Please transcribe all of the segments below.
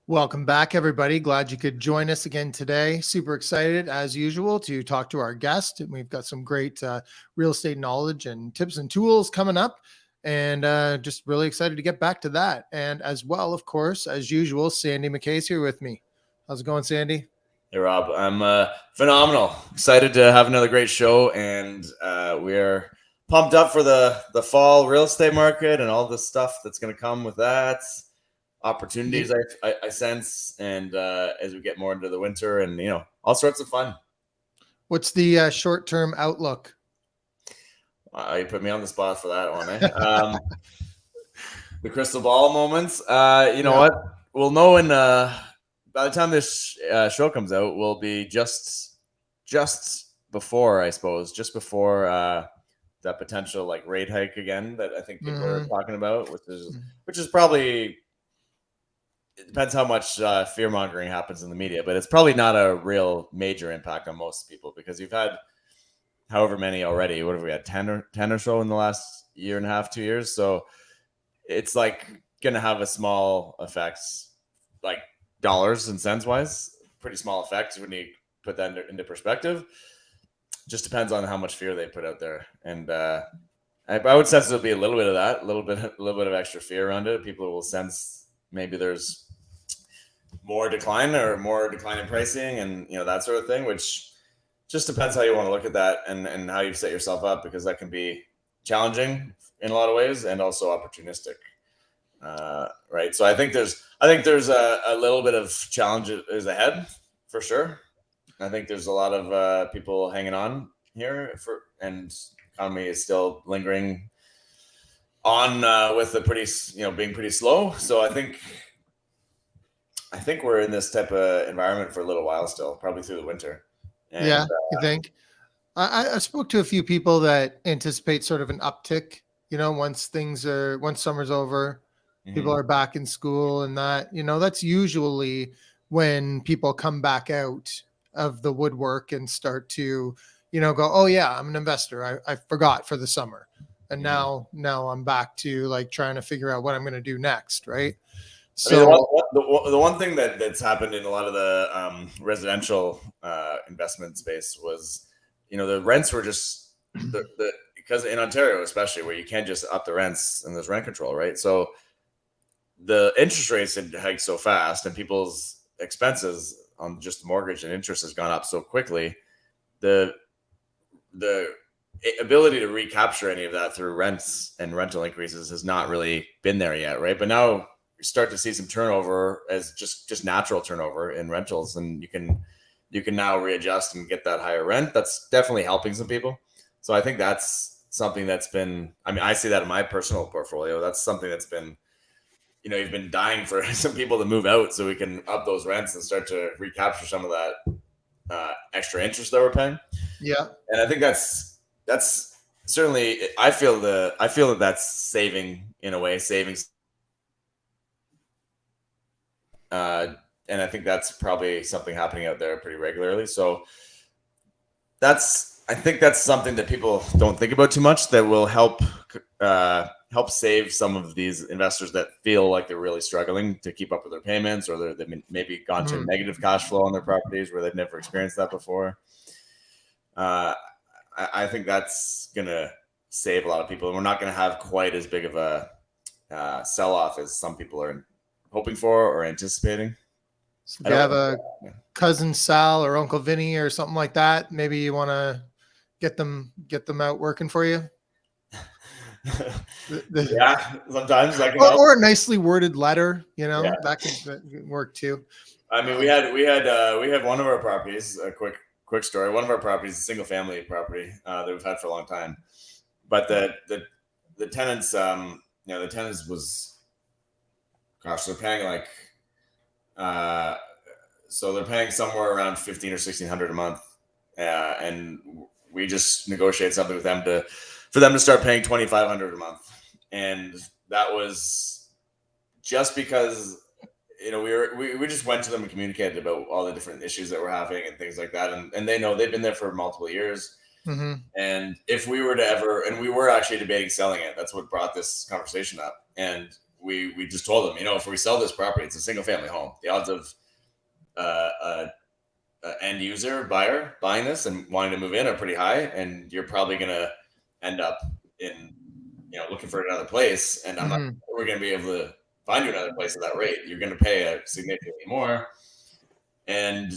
Welcome back, everybody. Glad you could join us again today. Super excited, as usual, to talk to our guest. We've got some great real estate knowledge and tips and tools coming up, and just really excited to get back to that. And as well, of course, as usual, Sandy McKay's here with me. How's it going, Sandy? Hey, Rob. I'm phenomenal. Excited to have another great show, and we're pumped up for the fall real estate market and all the stuff that's going to come with that. Opportunities I sense, and as we get more into the winter, and all sorts of fun. What's the short-term outlook? You put me on the spot for that one, eh? The crystal ball moments. What? We'll know in by the time this show comes out, we'll be just before, I suppose, just before that potential like rate hike again that I think people are talking about, which is probably. It depends how much fear mongering happens in the media, but it's probably not a real major impact on most people because you've had however many already. What have we had? 10 or so in the last year and a half, 2 years. So it's like going to have a small effect, like dollars and cents wise, pretty small effect when you put that into perspective. Just depends on how much fear they put out there. And I would sense there'll be a little bit of that, a little bit of extra fear around it. People will sense maybe there's more decline in pricing and that sort of thing, which just depends how you want to look at that and how you set yourself up, because that can be challenging in a lot of ways and also opportunistic, right? So I think there's a little bit of challenges ahead for sure. I think there's a lot of people hanging on here and economy is still lingering on with the being pretty slow. So I think we're in this type of environment for a little while still, probably through the winter. And, you think? I spoke to a few people that anticipate sort of an uptick, once summer's over, people are back in school and that, that's usually when people come back out of the woodwork and start to, go, oh yeah, I'm an investor. I forgot for the summer. And now I'm back to like trying to figure out what I'm going to do next. Right. So the one thing that's happened in a lot of the residential investment space was, the rents were just because in Ontario, especially where you can't just up the rents and there's rent control, right? So the interest rates had hiked so fast and people's expenses on just mortgage and interest has gone up so quickly. The ability to recapture any of that through rents and rental increases has not really been there yet, right? But now you start to see some turnover as just natural turnover in rentals, and you can now readjust and get that higher rent. That's definitely helping some people. So I think that's something that's been, I see that in my personal portfolio. That's something that's been, you've been dying for some people to move out so we can up those rents and start to recapture some of that extra interest that we're paying. Yeah. And I think that's certainly, I feel that that's saving in a way, savings. And I think that's probably something happening out there pretty regularly. So I think that's something that people don't think about too much that will help save some of these investors that feel like they're really struggling to keep up with their payments, or they've maybe gone to negative cash flow on their properties where they've never experienced that before. I think that's going to save a lot of people, and we're not going to have quite as big of a sell-off as some people are hoping for or anticipating. So if you have a cousin Sal or Uncle Vinny or something like that, maybe you want to get them out working for you. Yeah, sometimes that can help. Or a nicely worded letter, that could work too. I mean, we have one of our properties, a quick story. One of our properties, a single family property that we've had for a long time, but the tenants, the tenants was, gosh, they're paying like, so they're paying somewhere around $1,500 or $1,600 a month, and we just negotiated something with them for them to start paying $2,500 a month, and that was just because we just went to them and communicated about all the different issues that we're having and things like that, and they know they've been there for multiple years. Mm-hmm. And if we were to ever, and we were actually debating selling it, that's what brought this conversation up. And we just told them, if we sell this property, it's a single family home. The odds of a end user buyer buying this and wanting to move in are pretty high, and you're probably going to end up in looking for another place, and I'm not sure we're going to be able to find you another place at that rate. You're going to pay significantly more. And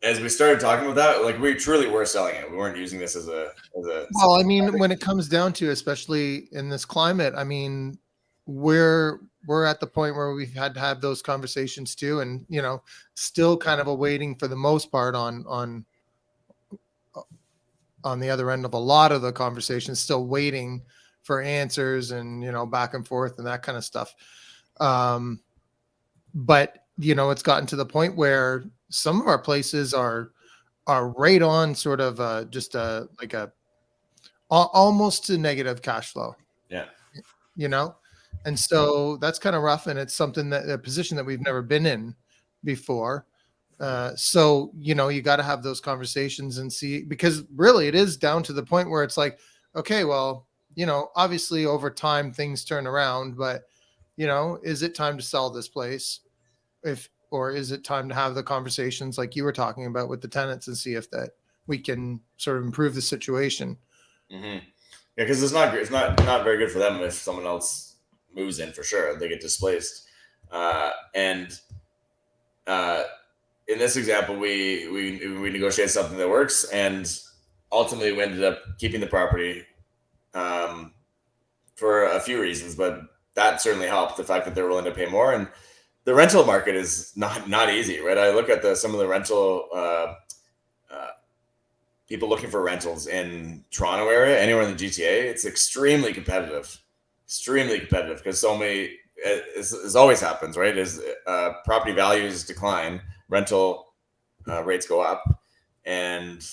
as we started talking about that, like, we truly were selling it. We weren't using this as a well, I mean, when it comes down to, especially in this climate, I mean, we're at the point where we've had to have those conversations too, and still kind of awaiting for the most part on the other end of a lot of the conversations, still waiting for answers and back and forth and that kind of stuff. But it's gotten to the point where some of our places are right on sort of just like a almost to negative cash flow. Yeah. And so that's kind of rough, and it's something a position that we've never been in before. So you got to have those conversations and see, because really it is down to the point where it's like, okay, well, obviously over time things turn around, but is it time to sell this place? Or is it time to have the conversations like you were talking about with the tenants and see if that we can sort of improve the situation? Mm-hmm. Yeah, because it's not very good for them if someone else moves in, for sure. They get displaced. And in this example, we negotiated something that works, and ultimately we ended up keeping the property for a few reasons, but that certainly helped, the fact that they're willing to pay more. And the rental market is not easy, right? I look at some of the rental people looking for rentals in Toronto area, anywhere in the GTA. It's extremely competitive because so many, as always happens, right? As property values decline, rental rates go up, and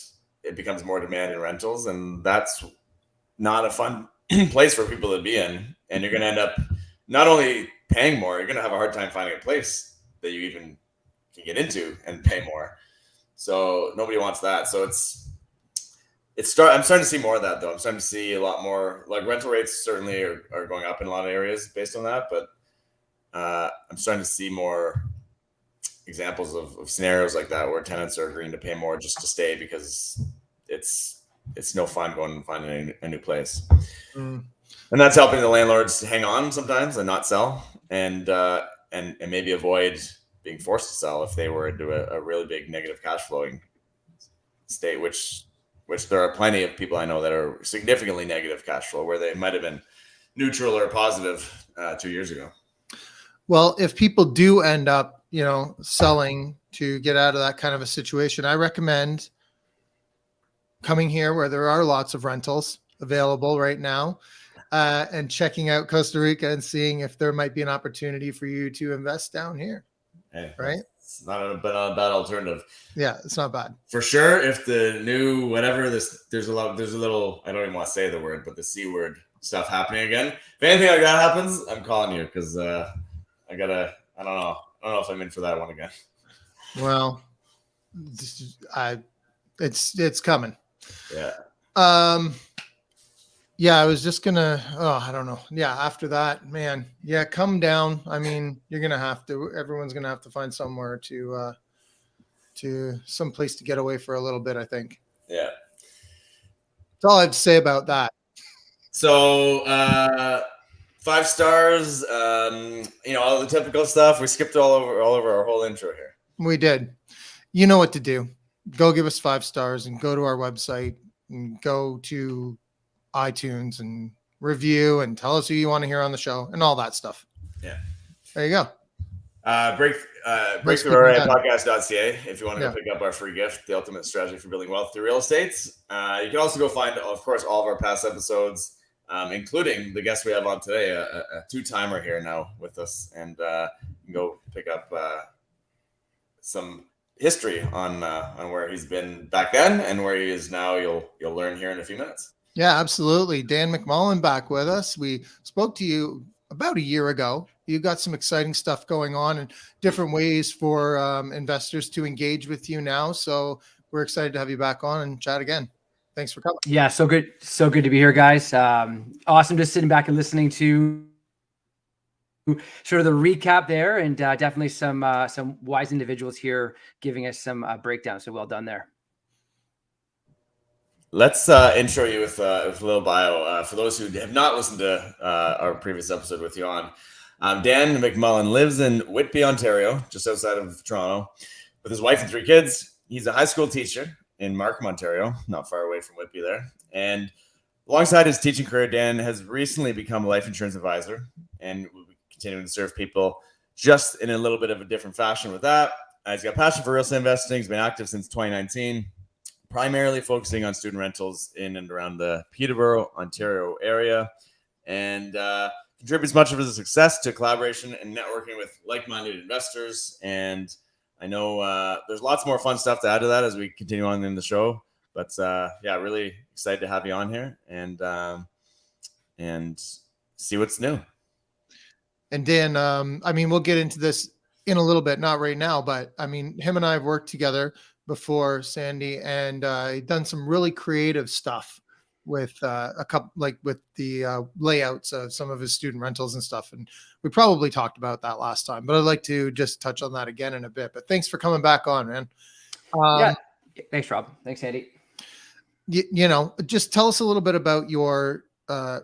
it becomes more demand in rentals, and that's not a fun place for people to be in. And you're going to end up not only paying more, you're going to have a hard time finding a place that you even can get into and pay more. So nobody wants that. So I'm starting to see more of that, though. I'm starting to see a lot more, like, rental rates certainly are going up in a lot of areas based on that. But I'm starting to see more examples of scenarios like that where tenants are agreeing to pay more just to stay, because it's no fun going and finding a new place. And that's helping the landlords hang on sometimes and not sell, and maybe avoid being forced to sell if they were into a really big negative cash flowing state, which there are plenty of people I know that are significantly negative cash flow, where they might have been neutral or positive 2 years ago. Well, if people do end up, selling to get out of that kind of a situation, I recommend coming here where there are lots of rentals available right now, and checking out Costa Rica and seeing if there might be an opportunity for you to invest down here. Hey, right? It's not a bad alternative. Yeah, it's not bad. For sure, if the new whatever there's a little, I don't even want to say the word, but the C word stuff happening again. If anything like that happens, I'm calling you, because I don't know if I'm in for that one again. Well, it's coming. Yeah. Yeah, I was just gonna. Oh, I don't know. Yeah, after that, man. Yeah, come down. I mean, you're gonna have to. Everyone's gonna have to find somewhere to some place to get away for a little bit, I think. Yeah. That's all I have to say about that. So 5 stars. All the typical stuff. We skipped all over our whole intro here. We did. You know what to do. Go give us 5 stars and go to our website and go to iTunes and review and tell us who you want to hear on the show and all that stuff. Yeah. There you go. Breakthrough Area podcast.ca if you want to go pick up our free gift, the ultimate strategy for building wealth through real estate. You can also go find, of course, all of our past episodes, including the guest we have on today, a 2-timer here now with us, and you can go pick up some history on where he's been back then and where he is now. You'll learn here in a few minutes. Yeah, absolutely. Dan McMullen back with us. We spoke to you about a year ago. You got some exciting stuff going on and different ways for investors to engage with you now. So we're excited to have you back on and chat again. Thanks for coming. Yeah, so good to be here, guys. Awesome just sitting back and listening to sort of the recap there, and definitely some wise individuals here giving us some breakdown. So well done there. Let's intro you with a little bio. For those who have not listened to our previous episode with you on, Dan McMullen lives in Whitby, Ontario, just outside of Toronto, with his wife and 3 kids. He's a high school teacher in Markham, Ontario, not far away from Whitby there. And alongside his teaching career, Dan has recently become a life insurance advisor, and will be continuing to serve people just in a little bit of a different fashion with that. He's got a passion for real estate investing. He's been active since 2019. Primarily focusing on student rentals in and around the Peterborough, Ontario area, and contributes much of his success to collaboration and networking with like-minded investors. And I know there's lots more fun stuff to add to that as we continue on in the show. But yeah, really excited to have you on here and see what's new. And Dan, I mean, we'll get into this in a little bit, not right now, but I mean, him and I have worked together before, Sandy, and done some really creative stuff with a couple, like with the layouts of some of his student rentals and stuff. And we probably talked about that last time, but I'd like to just touch on that again in a bit. But thanks for coming back on, man. Yeah, thanks, Rob. Thanks, Andy. You know, just tell us a little bit about your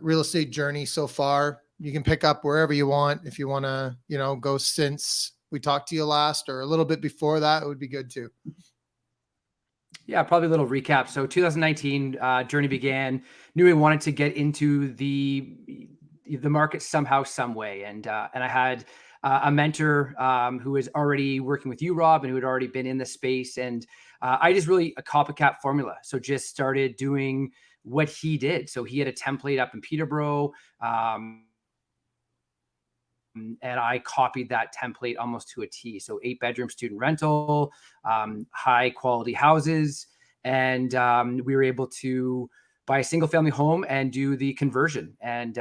real estate journey so far. You can pick up wherever you want. If you want to, you know, go since we talked to you last or a little bit before that, it would be good too. Yeah, probably a little recap. So 2019 journey began. Knew we wanted to get into the market somehow, some way, and I had a mentor who was already working with you, Rob, and who had already been in the space, and I just really a copycat formula. So just started doing what he did. So he had a template up in Peterborough. And I copied that template almost to a T. So 8-bedroom student rental, high quality houses. And we were able to buy a single family home and do the conversion. And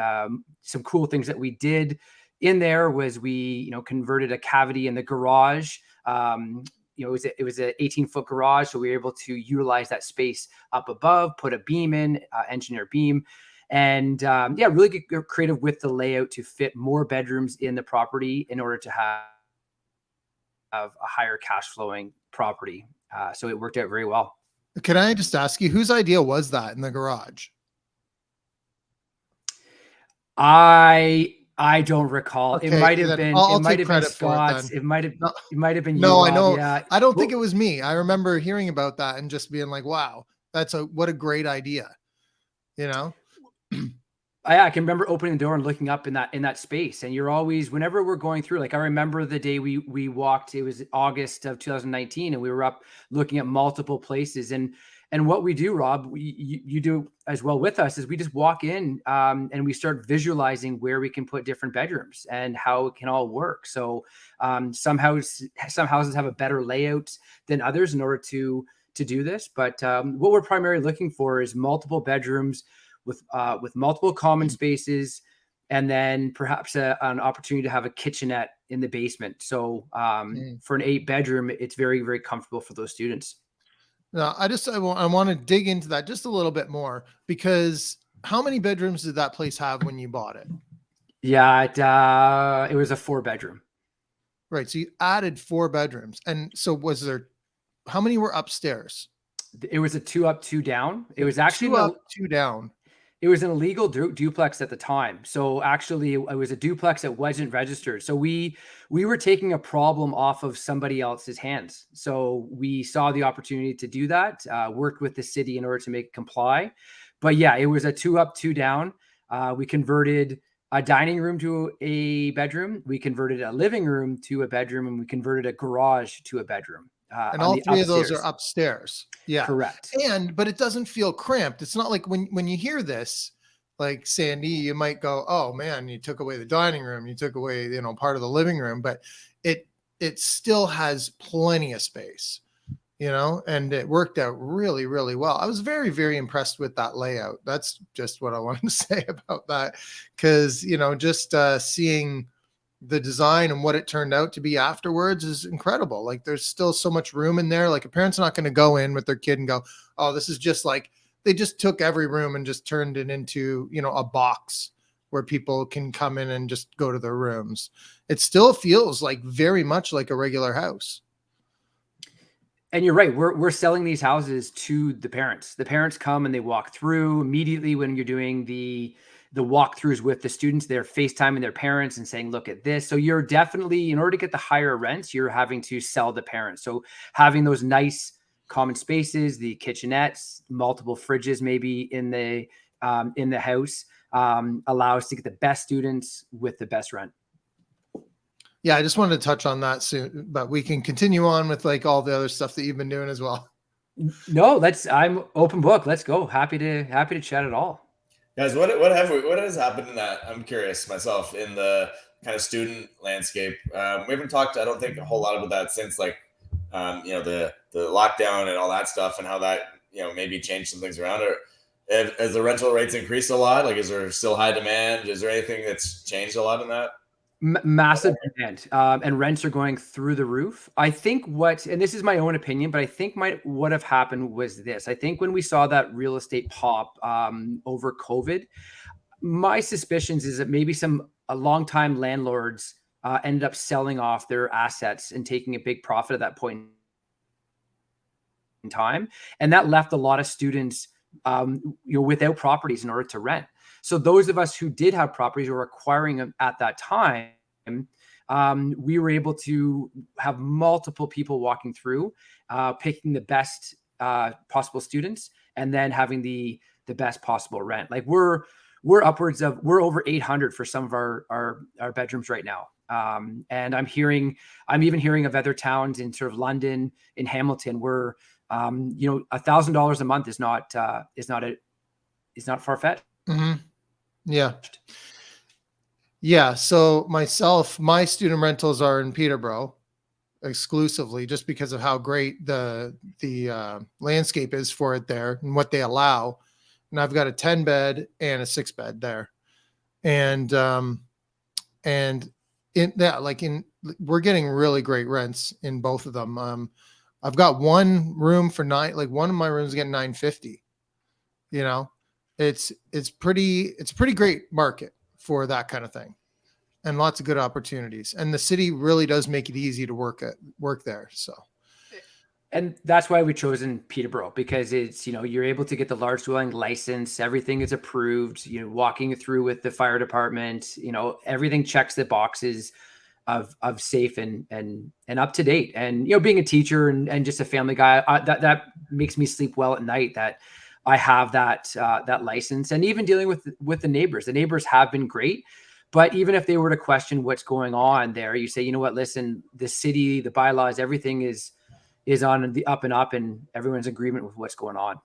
some cool things that we did in there was we, you know, converted a cavity in the garage. You know, it was an 18-foot garage. So we were able to utilize that space up above, put a beam in, engineer beam. And yeah, really get creative with the layout to fit more bedrooms in the property in order to have a higher cash flowing property. So it worked out very well. Can I just ask you, whose idea was that in the garage? I don't recall. Okay, it might have been. I'll it might take have been credit for it Scott's. then. It might have been. No, you, I know. Rob. Yeah. I don't think it was me. I remember hearing about that and just being like, "Wow, what a great idea," you know. I can remember opening the door and looking up in that space. And you're always, whenever we're going through, like I remember the day we walked, it was August of 2019, and we were up looking at multiple places. And what we do, Rob, you do as well with us, is we just walk in and we start visualizing where we can put different bedrooms and how it can all work. So some houses have a better layout than others in order to do this. But what we're primarily looking for is multiple bedrooms with multiple common spaces, and then perhaps an opportunity to have a kitchenette in the basement. So for an 8-bedroom, it's very, very comfortable for those students. No, I want to dig into that just a little bit more, because how many bedrooms did that place have when you bought it? Yeah, it was a 4-bedroom. Right. So you added 4 bedrooms. And so how many were upstairs? It was a 2 up, 2 down. It was actually 2 up, 2 down. It was an illegal duplex at the time. So actually it was a duplex that wasn't registered. So we were taking a problem off of somebody else's hands. So we saw the opportunity to do that, worked with the city in order to make it comply. But yeah, it was a 2 up, 2 down. We converted a dining room to a bedroom. We converted a living room to a bedroom, and we converted a garage to a bedroom. And all 3 of those are upstairs. Yeah. Correct. But it doesn't feel cramped. It's not like when you hear this, like Sandy, you might go, "Oh man, you took away the dining room, you took away, you know, part of the living room," but it still has plenty of space, you know, and it worked out really, really well. I was very, very impressed with that layout. That's just what I wanted to say about that. Cause, you know, just seeing the design and what it turned out to be afterwards is incredible. Like there's still so much room in there. Like a parent's not going to go in with their kid and go, "Oh, this is just like they just took every room and just turned it into, you know, a box where people can come in and just go to their rooms. It still feels like very much like a regular house. And you're right. We're selling these houses to the parents. The parents come and they walk through immediately when you're doing the walkthroughs with the students. They're FaceTiming their parents and saying, "Look at this." So you're definitely, in order to get the higher rents, you're having to sell the parents. So having those nice common spaces, the kitchenettes, multiple fridges, maybe in the house, allows to get the best students with the best rent. Yeah, I just wanted to touch on that soon, but we can continue on with like all the other stuff that you've been doing as well. No, I'm open book. Let's go. Happy to chat it all. Guys, what has happened in that? I'm curious myself in the kind of student landscape. We haven't talked, I don't think, a whole lot about that since like you know, the lockdown and all that stuff, and how that, you know, maybe changed some things around. Or has the rental rates increased a lot? Like, is there still high demand? Is there anything that's changed a lot in that? Massive demand, and rents are going through the roof. I think and this is my own opinion, but I think what have happened was this. I think when we saw that real estate pop over COVID, my suspicions is that maybe a longtime landlords ended up selling off their assets and taking a big profit at that point in time, and that left a lot of students without properties in order to rent. So those of us who did have properties or were acquiring them at that time, we were able to have multiple people walking through, picking the best possible students, and then having the best possible rent. Like we're over 800 for some of our bedrooms right now. And I'm even hearing of other towns in sort of London, in Hamilton, where $1,000 a month is not far-fetched. Mm-hmm. Yeah. Yeah. So my student rentals are in Peterborough exclusively, just because of how great the landscape is for it there and what they allow. And I've got a 10-bed and a 6-bed there. And in that, we're getting really great rents in both of them. I've got one room for one of my rooms getting $950, you know. It's a pretty great market for that kind of thing, and lots of good opportunities. And the city really does make it easy to work there. So, and that's why we've chosen Peterborough, because it's, you're able to get the large dwelling license. Everything is approved, walking through with the fire department, everything checks the boxes of safe and up to date. And, being a teacher and just a family guy, that makes me sleep well at night, that I have that license. And even dealing with the neighbors have been great. But even if they were to question what's going on there, you say, you know what, listen, the city, the bylaws, everything is on the up and up, and everyone's in agreement with what's going on.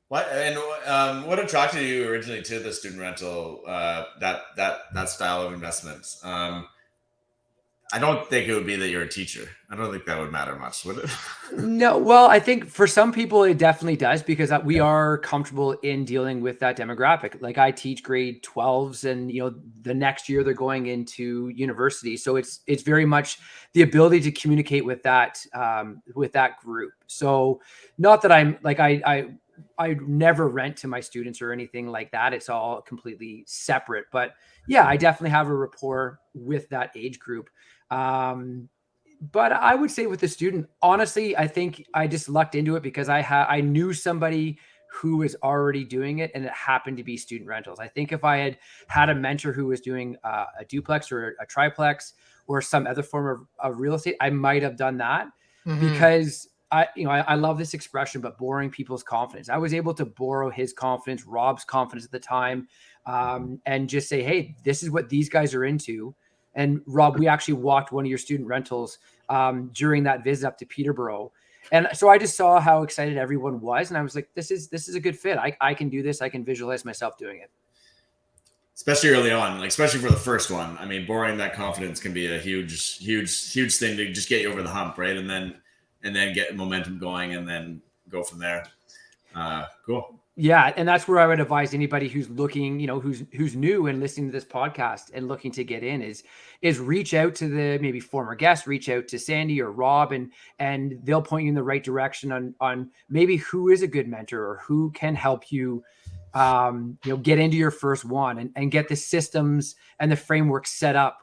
What attracted you originally to the student rental, that style of investments? I don't think it would be that you're a teacher. I don't think that would matter much, would it? No. Well, I think for some people it definitely does, because we are comfortable in dealing with that demographic. Like I teach grade 12s, and the next year they're going into university. So it's very much the ability to communicate with that group. So not that I'm like, I never rent to my students or anything like that. It's all completely separate. But yeah, I definitely have a rapport with that age group. But I would say with the student, honestly, I think I just lucked into it because I knew somebody who was already doing it, and it happened to be student rentals. I think if I had a mentor who was doing a duplex or a triplex or some other form of real estate, I might have done that. Mm-hmm. Because I love this expression, but borrowing people's confidence. I was able to borrow his confidence, Rob's confidence at the time, and just say, hey, this is what these guys are into. And Rob, we actually walked one of your student rentals during that visit up to Peterborough. And so I just saw how excited everyone was. And I was like, this is a good fit. I can do this. I can visualize myself doing it. Especially early on, especially for the first one. I mean, borrowing that confidence can be a huge thing to just get you over the hump, right? And then get momentum going and then go from there. Cool. Yeah, and that's where I would advise anybody who's looking, who's new and listening to this podcast and looking to get in is reach out to the maybe former guests, reach out to Sandy or Rob, and they'll point you in the right direction on maybe who is a good mentor or who can help you get into your first one and get the systems and the framework set up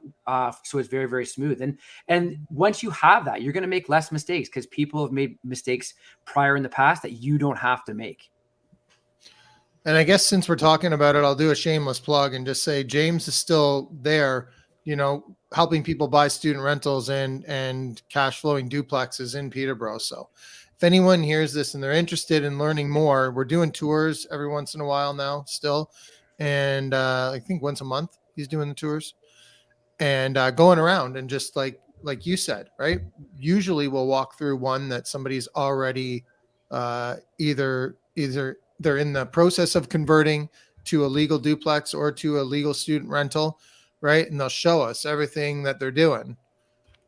so it's very, very smooth. And once you have that, you're going to make less mistakes because people have made mistakes prior in the past that you don't have to make. And I guess since we're talking about it, I'll do a shameless plug and just say James is still there, helping people buy student rentals and cash flowing duplexes in Peterborough. So if anyone hears this and they're interested in learning more, we're doing tours every once in a while now still. And I think once a month he's doing the tours and going around and just like you said, right? Usually we'll walk through one that somebody's already either they're in the process of converting to a legal duplex or to a legal student rental, right? And they'll show us everything that they're doing.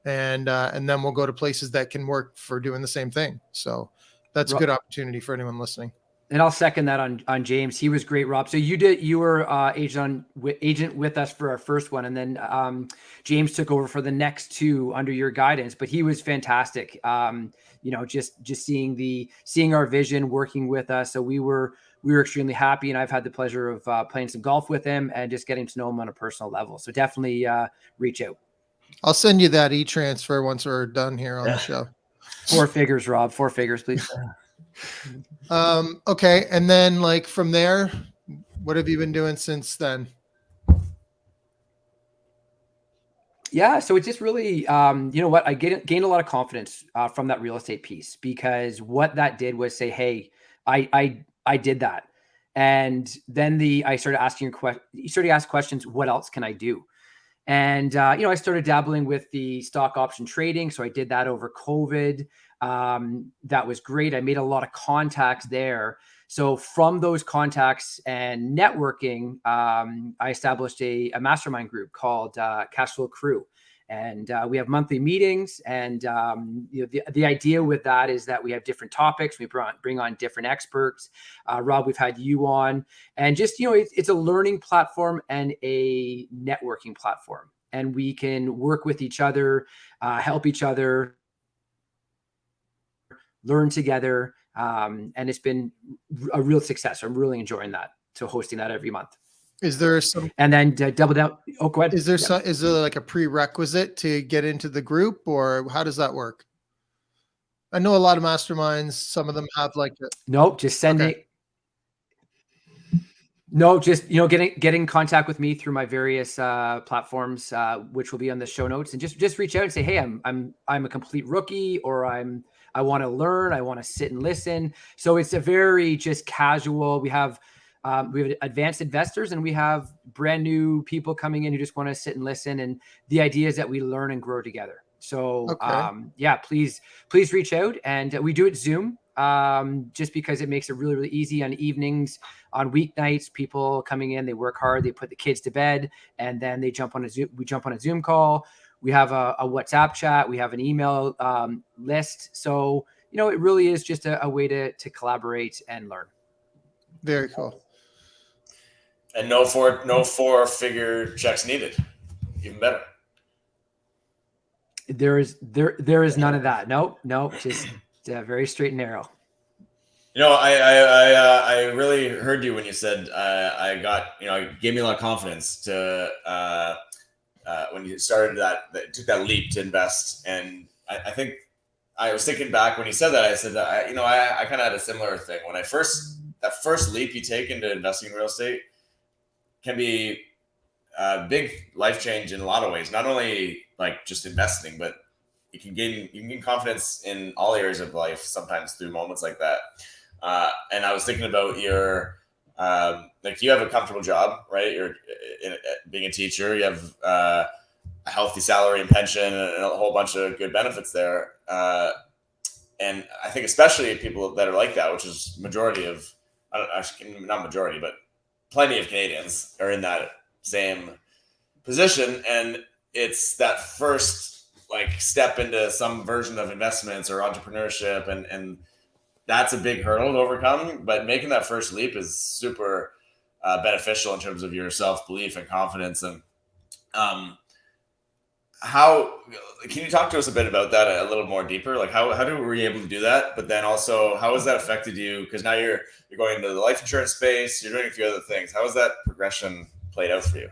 And then we'll go to places that can work for doing the same thing. So that's a good opportunity for anyone listening. And I'll second that on James. He was great, Rob. So you were agent with us for our first one, and then James took over for the next two under your guidance. But he was fantastic. Just seeing our vision, working with us. So we were extremely happy, and I've had the pleasure of playing some golf with him and just getting to know him on a personal level. So definitely reach out. I'll send you that e-transfer once we're done here on the show. 4 figures, Rob. 4 figures, please. Okay. And then from there, what have you been doing since then? Yeah. So it just really, I gained a lot of confidence from that real estate piece, because what that did was say, hey, I did that. And then I started asking questions. What else can I do? And, I started dabbling with the stock option trading. So I did that over COVID. That was great. I made a lot of contacts there. So from those contacts and networking, I established a mastermind group called Cashflow Crew. And we have monthly meetings. And the idea with that is that we have different topics. We bring on different experts. Rob, we've had you on. And just, it's a learning platform and a networking platform. And we can work with each other, help each other, learn together. And it's been a real success. I'm really enjoying that. So hosting that every month. Is there some, and then double down? Oh, go ahead. Is there like a prerequisite to get into the group, or how does that work? I know a lot of masterminds. Some of them have nope, just sending. Okay. No, just, get in contact with me through my various platforms, which will be on the show notes, and just reach out and say, hey, I'm a complete rookie, or I want to learn. I want to sit and listen. So it's a very just casual. We have advanced investors, and we have brand new people coming in who just want to sit and listen. And the idea is that we learn and grow together. So please reach out. And we do it Zoom, just because it makes it really, really easy on evenings, on weeknights. People coming in, they work hard, they put the kids to bed, and then they jump on a Zoom. We jump on a Zoom call. We have a WhatsApp chat. We have an email list. So, it really is just a way to collaborate and learn. Very cool. And no 4-figure checks needed. Even better. There is none of that. Nope. Just very straight and narrow. I really heard you when you said I got, it gave me a lot of confidence to when you started took that leap to invest. And I think I was thinking back when you said that, I said that I kind of had a similar thing when that first leap you take into investing in real estate can be a big life change in a lot of ways. Not only just investing, but you can gain confidence in all areas of life sometimes through moments like that. And I was thinking about your you have a comfortable job, right? You're being a teacher. You have a healthy salary and pension and a whole bunch of good benefits there. And I think especially people that are like that, which is majority of, not majority, but plenty of Canadians are in that same position. And it's that first step into some version of investments or entrepreneurship and that's a big hurdle to overcome, but making that first leap is super beneficial in terms of your self-belief and confidence. And how can you talk to us a bit about that a little more deeper? Like how were you able to do that? But then also how has that affected you? Because now you're going into the life insurance space, you're doing a few other things. How has that progression played out for you?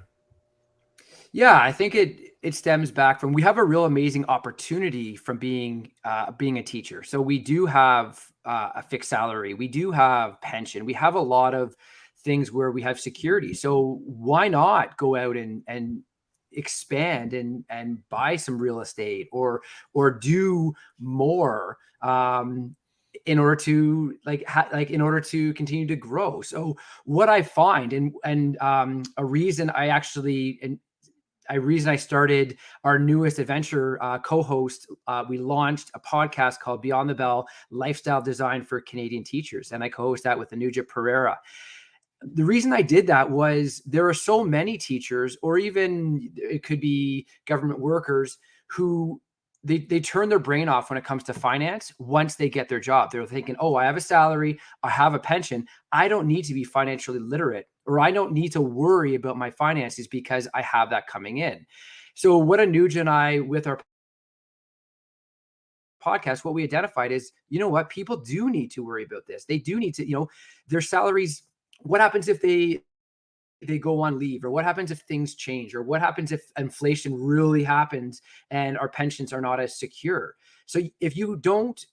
Yeah, I think it stems back from, we have a real amazing opportunity from being a teacher. So we do have a fixed salary, we do have pension, we have a lot of things where we have security. So why not go out and expand and buy some real estate or do more in order to in order to continue to grow. So what I find, and a reason I started our newest adventure co-host, we launched a podcast called Beyond the Bell, Lifestyle Design for Canadian Teachers. And I co-host that with Anuja Pereira. The reason I did that was there are so many teachers, or even it could be government workers, who they turn their brain off when it comes to finance. Once they get their job, they're thinking, oh, I have a salary, I have a pension, I don't need to be financially literate, or I don't need to worry about my finances because I have that coming in. So what Anuja and I, with our podcast, what we identified is, you know what, people do need to worry about this. They do need to, their salaries. What happens if they go on leave, or what happens if things change, or what happens if inflation really happens and our pensions are not as secure? So if you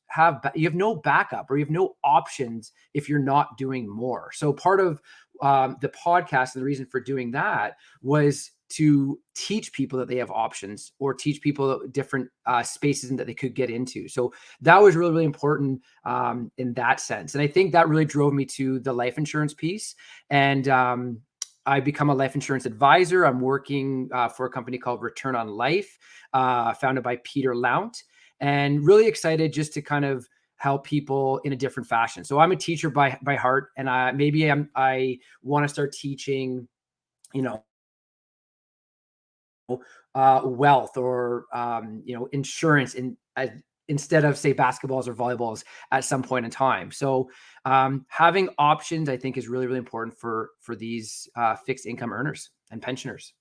have no backup, or you have no options if you're not doing more. So part of the podcast, and the reason for doing that, was to teach people that they have options, or teach people different spaces that they could get into. So that was really, really important in that sense. And I think that really drove me to the life insurance piece. And I become a life insurance advisor. I'm working for a company called Return on Life, founded by Peter Lount, and really excited just to kind of help people in a different fashion. So I'm a teacher by heart, and I want to start teaching, wealth, or insurance instead of, say, basketballs or volleyballs at some point in time. So having options, I think, is really, really important for these fixed income earners and pensioners.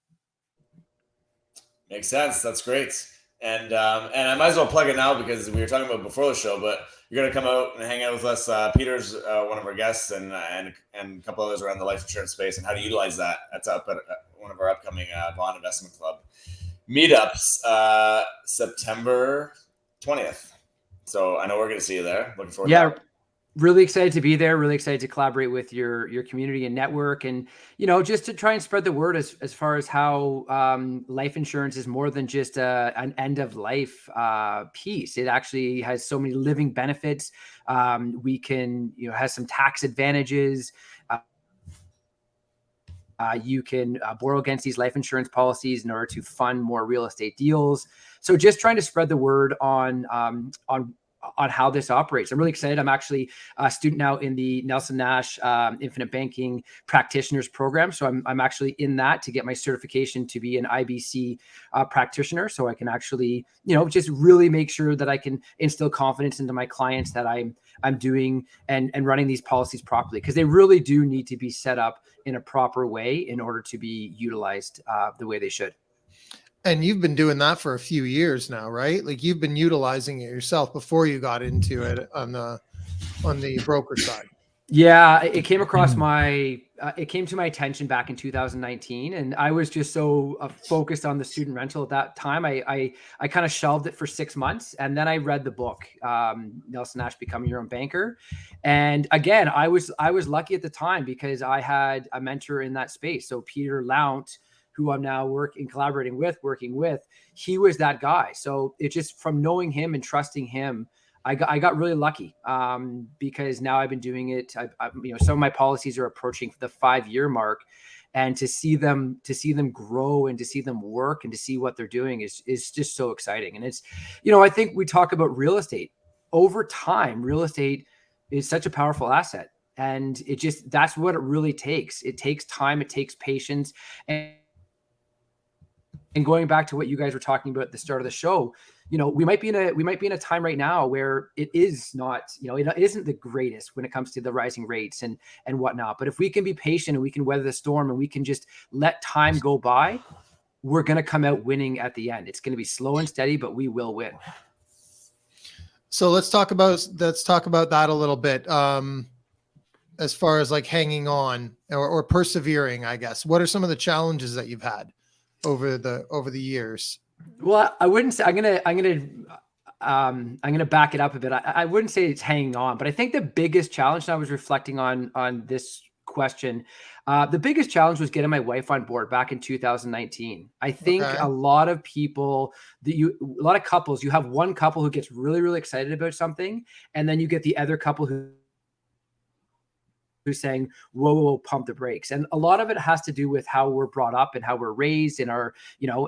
Makes sense. That's great. And I might as well plug it now, because we were talking about before the show, but you're going to come out and hang out with us. Peter's one of our guests, and a couple others around the life insurance space and how to utilize that. That's up at one of our upcoming Bond Investment Club meetups, September 20th. So I know we're going to see you there. Looking forward to that. Really excited to be there. Really excited to collaborate with your community and network, and just to try and spread the word as far as how life insurance is more than just an end of life piece. It actually has so many living benefits. We can has some tax advantages. You can borrow against these life insurance policies in order to fund more real estate deals. So just trying to spread the word on how this operates. I'm really excited. I'm actually a student now in the Nelson Nash Infinite Banking Practitioners Program. So I'm actually in that to get my certification to be an IBC practitioner. So I can actually, just really make sure that I can instill confidence into my clients that I'm doing and running these policies properly, because they really do need to be set up in a proper way in order to be utilized the way they should. And you've been doing that for a few years now, right? Like, you've been utilizing it yourself before you got into it on the broker side. Yeah, it came across it came to my attention back in 2019, and I was just so focused on the student rental at that time. I kind of shelved it for 6 months, and then I read the book, Nelson Nash, Becoming Your Own Banker. And again, I was lucky at the time because I had a mentor in that space. So Peter Lount, who I'm now working with, he was that guy. So it just, from knowing him and trusting him, I got really lucky because now I've been doing it. Some of my policies are approaching the 5-year mark, and to see them grow and to see them work and to see what they're doing is just so exciting. And it's, I think we talk about real estate. Over time, real estate is such a powerful asset, and that's what it really takes. It takes time, it takes patience, and going back to what you guys were talking about at the start of the show, we might be in a time right now where it is not, it isn't the greatest when it comes to the rising rates and whatnot. But if we can be patient and we can weather the storm and we can just let time go by, we're going to come out winning at the end. It's going to be slow and steady, but we will win. So let's talk about that a little bit. As far as like hanging on or persevering, I guess. What are some of the challenges that you've had over the years? Well, I wouldn't say I'm gonna back it up a bit. I wouldn't say it's hanging on, but I think the biggest challenge, and I was reflecting on this question, the biggest challenge was getting my wife on board back in 2019. I think Okay. a lot of people a lot of couples, you have one couple who gets really, really excited about something, and then you get the other couple who's saying, whoa, pump the brakes. And a lot of it has to do with how we're brought up and how we're raised in our,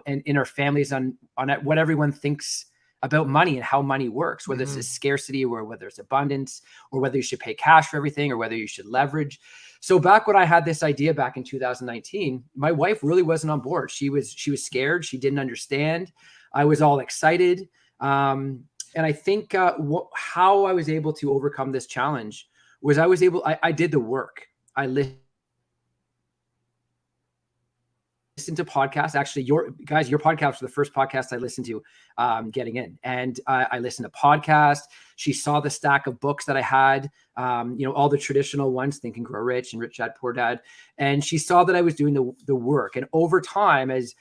and in our families on what everyone thinks about money and how money works, whether it's a scarcity or whether it's abundance, or whether you should pay cash for everything or whether you should leverage. So back when I had this idea back in 2019, my wife really wasn't on board. She was scared. She didn't understand. I was all excited. And I think how I was able to overcome this challenge was I did the work. I listened to podcasts. Actually, your podcast was the first podcast I listened to getting in. And I listened to podcasts. She saw the stack of books that I had, all the traditional ones, Think and Grow Rich and Rich Dad, Poor Dad. And she saw that I was doing the work. And over time, as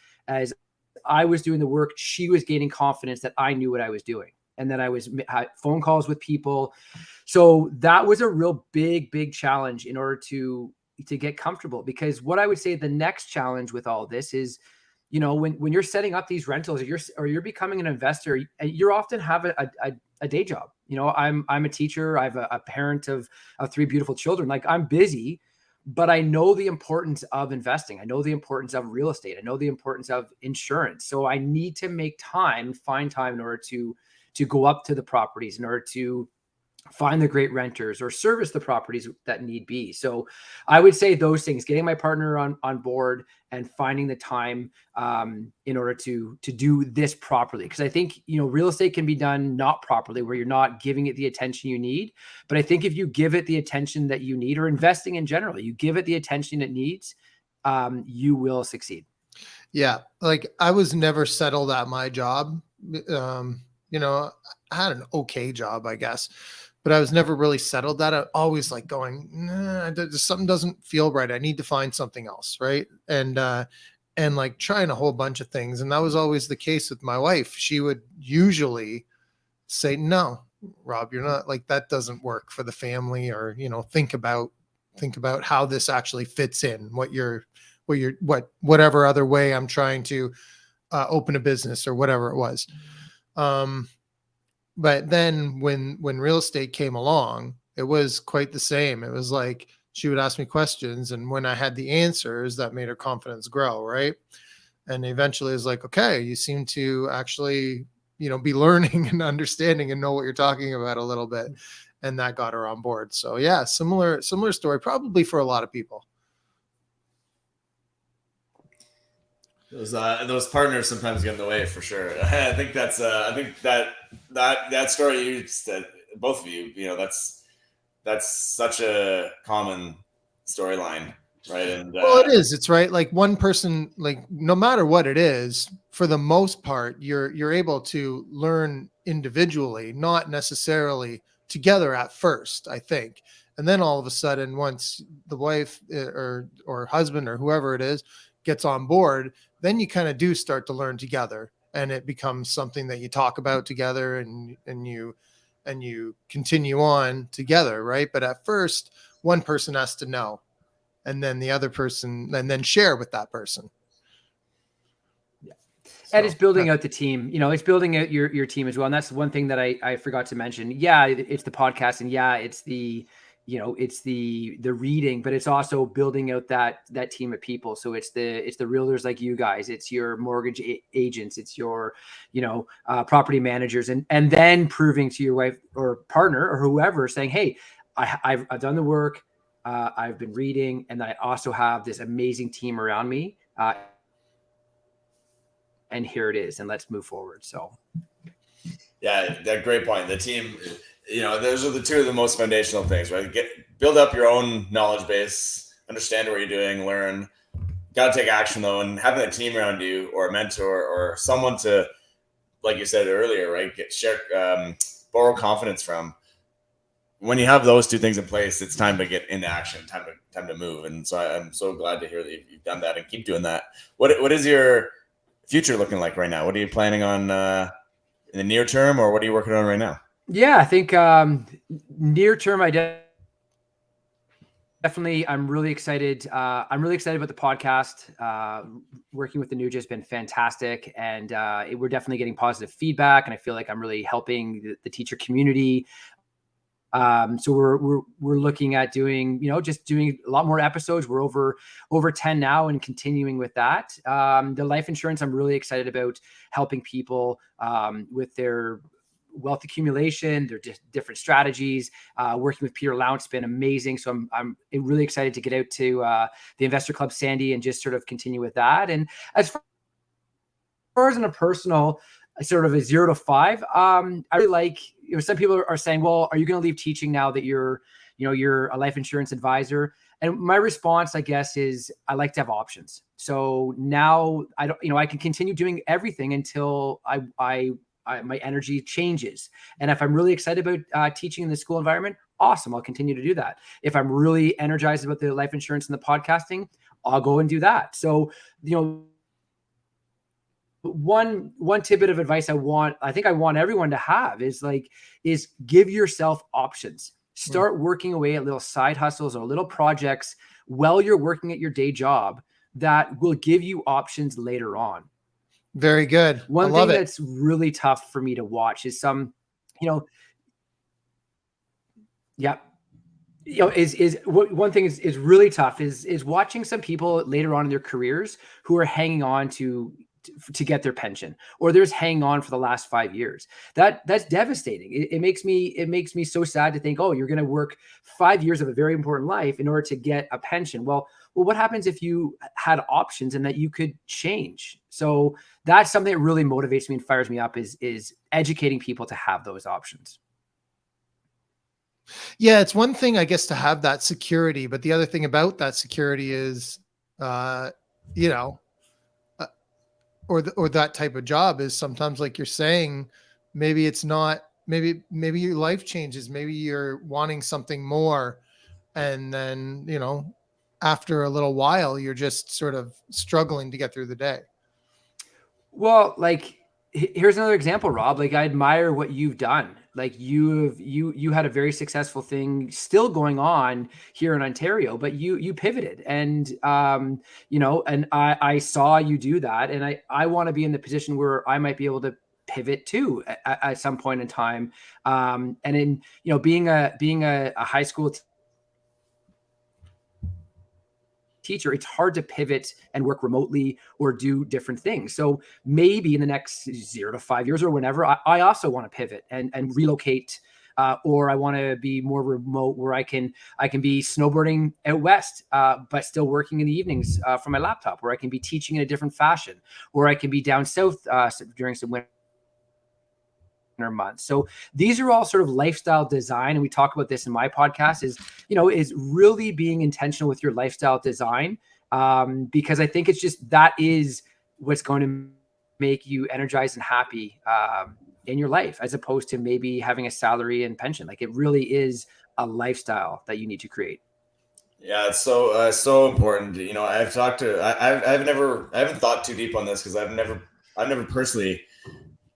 I was doing the work, she was gaining confidence that I knew what I was doing, and that I had phone calls with people. So that was a real big challenge in order to get comfortable. Because what I would say the next challenge with all this is, when you're setting up these rentals or you're becoming an investor, you often have a day job. I'm a teacher. I have a parent of 3 beautiful children. Like, I'm busy, but I know the importance of investing. I know the importance of real estate. I know the importance of insurance. So I need to make time, find time in order to go up to the properties, in order to find the great renters or service the properties that need be. So I would say those things: getting my partner on board and finding the time in order to do this properly. Because I think, real estate can be done not properly, where you're not giving it the attention you need. But I think if you give it the attention that you need, or investing in general, you give it the attention it needs, you will succeed. Yeah. Like, I was never settled at my job. I had an okay job, I guess, but I was never really settled that. I always like going, nah, something doesn't feel right. I need to find something else. Right. And like trying a whole bunch of things. And that was always the case with my wife. She would usually say, no, Rob, you're not, like, that doesn't work for the family, or, think about how this actually fits in, whatever other way I'm trying to open a business or whatever it was. But then when real estate came along, it was quite the same. It was like, she would ask me questions, and when I had the answers, that made her confidence grow. Right. And eventually it's like, okay, you seem to actually, be learning and understanding and know what you're talking about a little bit. And that got her on board. So yeah, similar story, probably for a lot of people. Those partners sometimes get in the way, for sure. I think that's I think that story you said, both of you, that's such a common storyline, right? And well, it is. It's right. Like, one person, like, no matter what it is, for the most part, you're able to learn individually, not necessarily together at first, I think. And then all of a sudden, once the wife or husband or whoever it is gets on board, then you kind of do start to learn together, and it becomes something that you talk about together, and you continue on together, right? But at first, one person has to know, and then the other person, and then share with that person. Yeah. And it's building out the team, it's building out your team as well. And that's one thing that I forgot to mention. Yeah, it's the podcast, and yeah, it's the reading, but it's also building out that team of people. So it's the realtors like you guys, it's your mortgage agents, it's your, property managers, and then proving to your wife or partner or whoever, saying, hey, I've done the work. I've been reading, and I also have this amazing team around me. And here it is, and let's move forward. So Yeah, that great point. The team, those are the two of the most foundational things, right? Build up your own knowledge base, understand what you're doing, learn. Got to take action though, and having a team around you, or a mentor, or someone to, like you said earlier, right? Borrow confidence from. When you have those two things in place, it's time to get into action, time to move. And so I'm so glad to hear that you've done that and keep doing that. What is your future looking like right now? What are you planning on in the near term, or what are you working on right now? Yeah, I think near term, definitely, I'm really excited. I'm really excited about the podcast. Working with the Nuja has been fantastic, and we're definitely getting positive feedback. And I feel like I'm really helping the teacher community. So we're looking at doing, just doing a lot more episodes. We're over 10 now, and continuing with that. The life insurance, I'm really excited about helping people with their wealth accumulation, their different strategies. Working with Peter Lount's been amazing. So I'm really excited to get out to the Investor Club Sandy and just sort of continue with that. And as far as in a personal sort of a 0 to 5, I really like, some people are saying, well, are you going to leave teaching now that you're a life insurance advisor? And my response, I guess, is I like to have options. So now I can continue doing everything until my energy changes. And if I'm really excited about teaching in the school environment, awesome, I'll continue to do that. If I'm really energized about the life insurance and the podcasting, I'll go and do that. So, one tidbit of advice I think I want everyone to have is give yourself options. Start working away at little side hustles or little projects while you're working at your day job that will give you options later on. Very good. One thing that's really tough for me to watch is some, one thing is really tough is watching some people later on in their careers who are hanging on to get their pension, or they're just hanging on for the last 5 years. That's devastating. It makes me so sad to think, oh, you're going to work 5 years of a very important life in order to get a pension. Well, what happens if you had options and that you could change? So that's something that really motivates me and fires me up is educating people to have those options. Yeah, it's one thing, I guess, to have that security, but the other thing about that security is, or that type of job is sometimes, like you're saying, maybe it's not, maybe your life changes, maybe you're wanting something more, and then after a little while you're just sort of struggling to get through the day. Well, here's another example, Rob. I admire what you've done. You had a very successful thing still going on here in Ontario, but you pivoted, and and I saw you do that, and I want to be in the position where I might be able to pivot too at some point in time. And in being a high school teacher, it's hard to pivot and work remotely or do different things. So maybe in the next 0 to 5 years or whenever, I also want to pivot and relocate, or I want to be more remote where I can be snowboarding out west, but still working in the evenings from my laptop, where I can be teaching in a different fashion, or I can be down south during some winter months. So these are all sort of lifestyle design, and we talk about this in my podcast, is really being intentional with your lifestyle design, because I think it's just that is what's going to make you energized and happy in your life, as opposed to maybe having a salary and pension. It really is a lifestyle that you need to create. Yeah, it's so important. I've talked to I haven't thought too deep on this, because I've never personally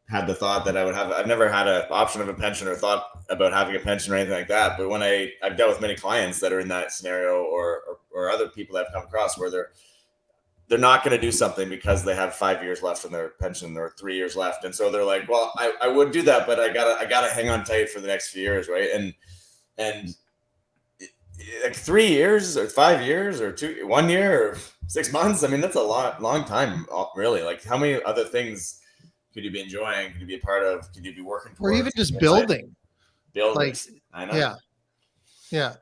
had the thought that I've never had an option of a pension or thought about having a pension or anything like that. But when I've dealt with many clients that are in that scenario, or other people that I've come across where they're not going to do something because they have 5 years left in their pension or 3 years left. And so they're like, well, I would do that, but I gotta hang on tight for the next few years. Right. And 3 years or 5 years or 1 year or 6 months. I mean, that's a long time, really. How many other things could you be enjoying? Could you be a part of? Could you be working for? Or even just building. I know. Yeah.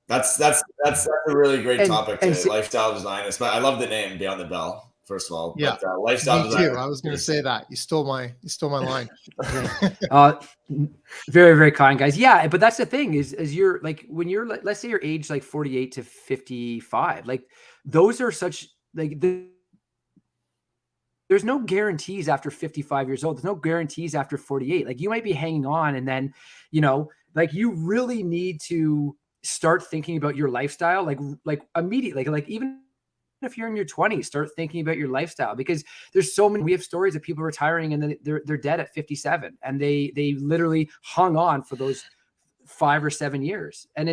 That's a really great topic to lifestyle design. I love the name Beyond the Bell. first of all. Yeah, But lifestyle me design. too. I was going to say that. You stole my line. Very, very kind, guys. Yeah, but that's the thing is you're like, when you're, let's say you're aged like 48 to 55, like those are such like there's no guarantees after 55 years old. There's no guarantees after 48. Like you might be hanging on, and then, like you really need to start thinking about your lifestyle, like immediately, like even if you're in your 20s, start thinking about your lifestyle, because there's so many. We have stories of people retiring and then they're dead at 57, and they literally hung on for those 5 or 7 years, and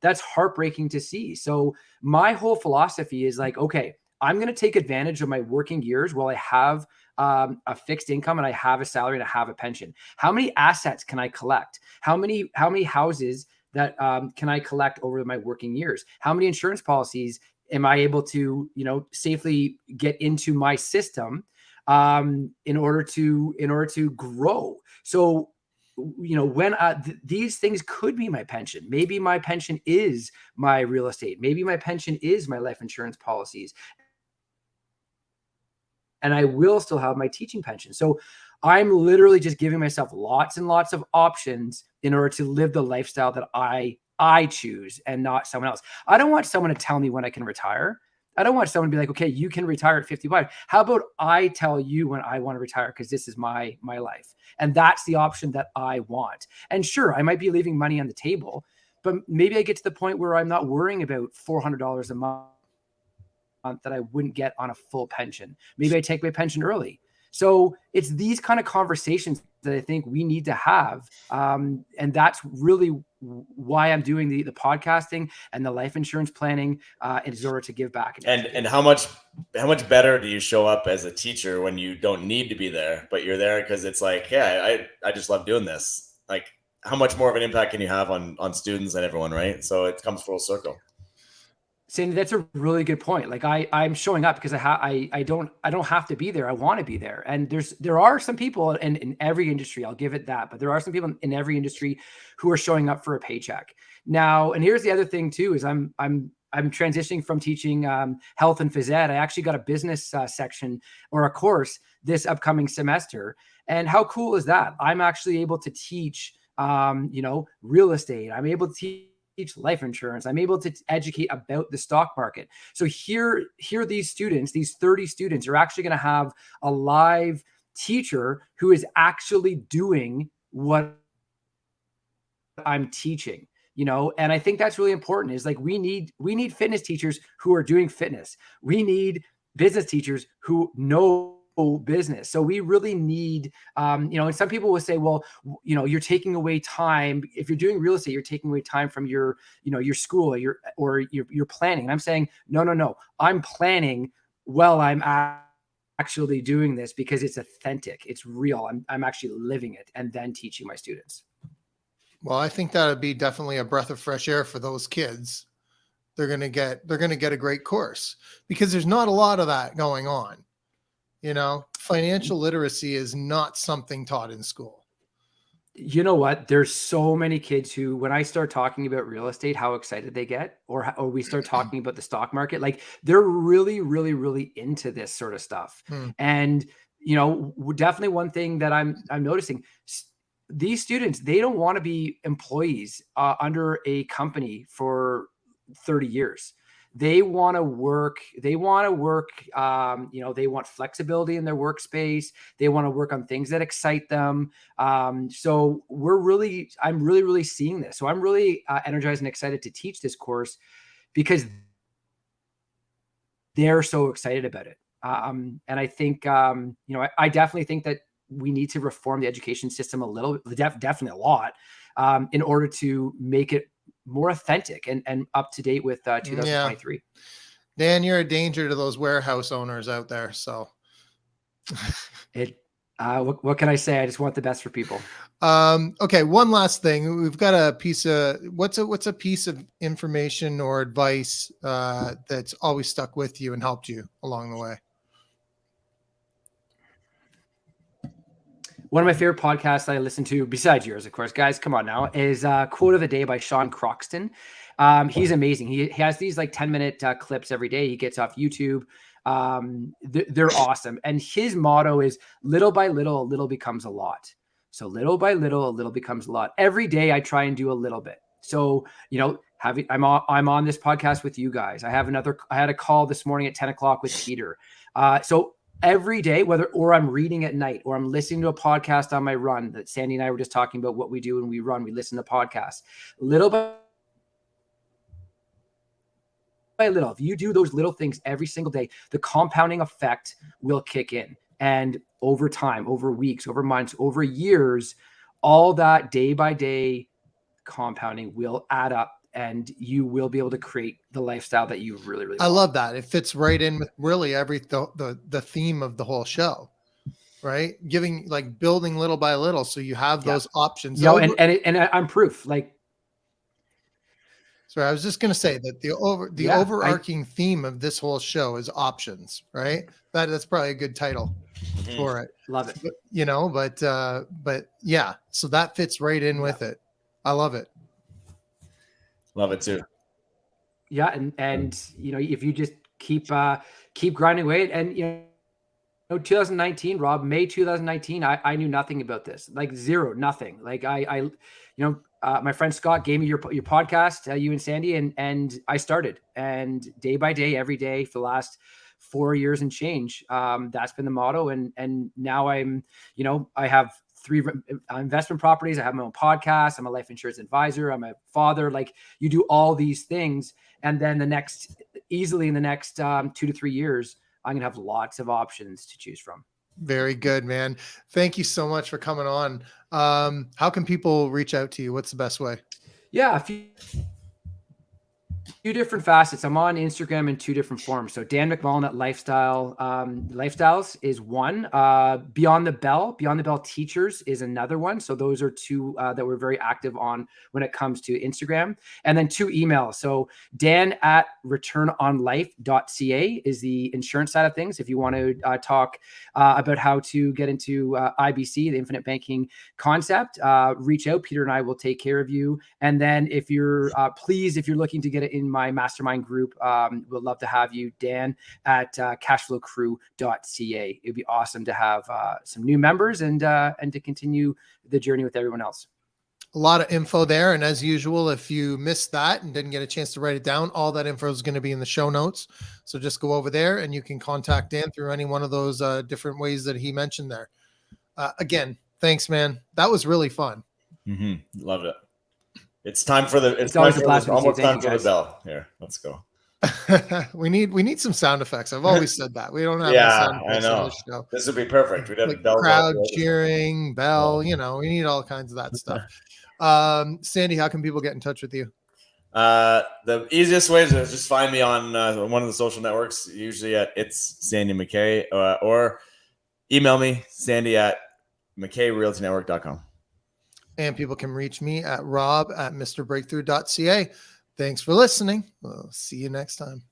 that's heartbreaking to see. So my whole philosophy is like, okay, I'm going to take advantage of my working years while I have a fixed income and I have a salary and I have a pension. How many assets can I collect? How many houses that can I collect over my working years? How many insurance policies am I able to, safely get into my system in order to grow? So, when these things could be my pension. Maybe my pension is my real estate. Maybe my pension is my life insurance policies. And I will still have my teaching pension. So I'm literally just giving myself lots and lots of options in order to live the lifestyle that I choose, and not someone else. I don't want someone to tell me when I can retire. I don't want someone to be like, okay, you can retire at 55. How about I tell you when I want to retire, because this is my life. And that's the option that I want. And sure, I might be leaving money on the table, but maybe I get to the point where I'm not worrying about $400 a month that I wouldn't get on a full pension. Maybe I take my pension early. So it's these kind of conversations that I think we need to have. And that's really why I'm doing the podcasting and the life insurance planning in order to give back. And how much better do you show up as a teacher when you don't need to be there, but you're there because it's like, yeah, I just love doing this. Like, how much more of an impact can you have on students and everyone, right? So it comes full circle. Sandy, that's a really good point. Like I'm showing up because I don't have to be there. I want to be there. And there are some people in every industry, I'll give it that, but there are some people in every industry who are showing up for a paycheck. Now, and here's the other thing too, is I'm transitioning from teaching health and phys ed. I actually got a business section or a course this upcoming semester. And how cool is that? I'm actually able to teach real estate. I'm able to teach life insurance. I'm able to educate about the stock market. So here these students, these 30 students, are actually going to have a live teacher who is actually doing what I'm teaching, and I think that's really important. Is like, we need fitness teachers who are doing fitness. We need business teachers who know business. So we really need, and some people will say, well, you're taking away time. If you're doing real estate, you're taking away time from your school or your planning. And I'm saying, no, I'm planning while I'm actually doing this, because it's authentic. It's real. I'm actually living it and then teaching my students. Well, I think that would be definitely a breath of fresh air for those kids. They're going to get a great course, because there's not a lot of that going on. Financial literacy is not something taught in school. You know what? There's so many kids who, when I start talking about real estate, how excited they get, or we start talking about the stock market, like they're really, really, really into this sort of stuff. And, definitely one thing that I'm noticing, these students, they don't want to be employees under a company for 30 years. They want to work. They want flexibility in their workspace. They want to work on things that excite them. So I'm really seeing this. So I'm really energized and excited to teach this course, because they're so excited about it. And I think, I definitely think that we need to reform the education system a little, definitely a lot, in order to make it more authentic and up to date with 2023. Yeah. Dan, you're a danger to those warehouse owners out there. So what can I say? I just want the best for people. Okay. One last thing. We've got a piece of what's a piece of information or advice that's always stuck with you and helped you along the way. One of my favorite podcasts I listen to, besides yours, of course, guys, come on now, is Quote of the Day by Sean Croxton. He's amazing. He has these like 10-minute clips every day. He gets off YouTube. They're awesome. And his motto is little by little, a little becomes a lot. So little by little, a little becomes a lot. Every day I try and do a little bit. So, you know, I'm on this podcast with you guys. I had a call this morning at 10 o'clock with Peter. So every day, or I'm reading at night, or I'm listening to a podcast on my run that Sandy and I were just talking about what we do when we run, we listen to podcasts little by little. If you do those little things every single day, the compounding effect will kick in. And over time, over weeks, over months, over years, all that day by day compounding will add up, and you will be able to create the lifestyle that you really, really want. I love that. It fits right in with really the theme of the whole show, right? Building little by little. So you have those options. You know, and I'm proof. Like, so I was just going to say that the overarching theme of this whole show is options, right? That's probably a good title for it. Love it. But, you know, but yeah, so that fits right in with it. I love it. Love it too. Yeah. And, you know, if you just keep grinding away, and, you know, 2019, Rob, May 2019, I knew nothing about this, like zero, nothing. Like you know, my friend Scott gave me your podcast, you and Sandy, and I started, and day by day, every day for the last 4 years and change, that's been the motto. And now I'm, you know, I have 3 investment properties. I have my own podcast. I'm a life insurance advisor. I'm a father. Like, you do all these things. And then easily in the next 2 to 3 years, I'm going to have lots of options to choose from. Very good, man. Thank you so much for coming on. How can people reach out to you? What's the best way? Yeah, a few different facets. I'm on Instagram in 2 different forms. So Dan McMullen at Lifestyles is one. Beyond the Bell Teachers is another one. So those are 2 that we're very active on when it comes to Instagram. And then 2 emails. So Dan at returnonlife.ca is the insurance side of things. If you want to talk about how to get into IBC, the infinite banking concept, reach out. Peter and I will take care of you. And then if you're looking to get it in my mastermind group, we'd love to have you, Dan at cashflowcrew.ca. It'd be awesome to have some new members and to continue the journey with everyone else. A lot of info there. And as usual, if you missed that and didn't get a chance to write it down, all that info is going to be in the show notes. So just go over there and you can contact Dan through any one of those different ways that he mentioned there. Again, thanks, man. That was really fun. Loved it. It's time for it's always a blast. Almost time for the bell. Here, let's go. we need some sound effects. I've always said that. We don't have sound effects I know. on this show. This would be perfect. We'd have like bell crowd cheering, bell, you know, we need all kinds of that stuff. Sandy, how can people get in touch with you? The easiest way is to just find me on one of the social networks, usually at It's Sandy McKay, or email me, Sandy at McKayRealtyNetwork.com. And people can reach me at rob@mrbreakthrough.ca. Thanks for listening. We'll see you next time.